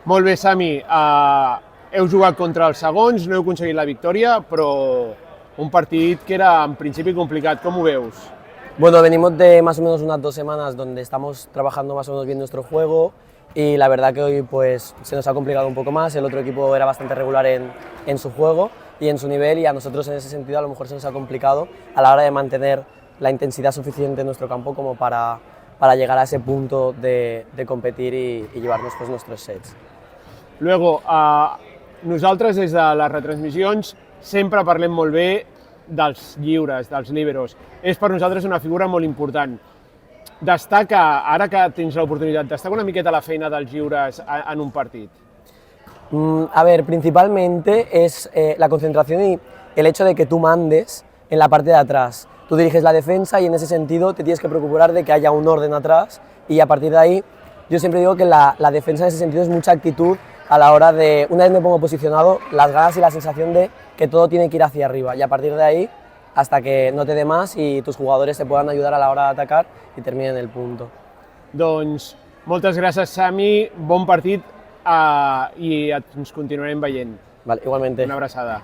Molt bé, Sami. Heu jugat contra els segons, no heu aconseguit la victòria, però un partit que era en principi complicat. Com ho veus? Bueno, venimos de más o menos unas 2 semanas donde estamos trabajando más o menos bien nuestro juego y la verdad que hoy pues se nos ha complicado un poco más, el otro equipo era bastante regular en su juego y en su nivel y a nosotros en ese sentido a lo mejor se nos ha complicado a la hora de mantener la intensidad suficiente en nuestro campo como para llegar a ese punto de competir y llevarnos pues nuestros sets. Luego, nosaltres des de les retransmissions sempre parlem molt bé dels lliures, dels líberos. És per nosaltres una figura molt important. Destaca, ara que tens l'oportunitat, destaca una miqueta la feina dels lliures en un partit. A ver, principalmente es la concentración y el hecho de que tú mandes en la parte de atrás. Tú diriges la defensa y en ese sentido te tienes que preocupar de que haya un orden atrás y a partir de ahí yo siempre digo que la defensa en ese sentido es mucha actitud a la hora de, una vez me pongo posicionado, las ganas y la sensación de que todo tiene que ir hacia arriba y a partir de ahí hasta que no te dé más y tus jugadores te puedan ayudar a la hora de atacar y terminen el punto. Doncs moltes gràcies, Sami, bon partit i ens continuarem veient. Vale, igualmente. Una abraçada.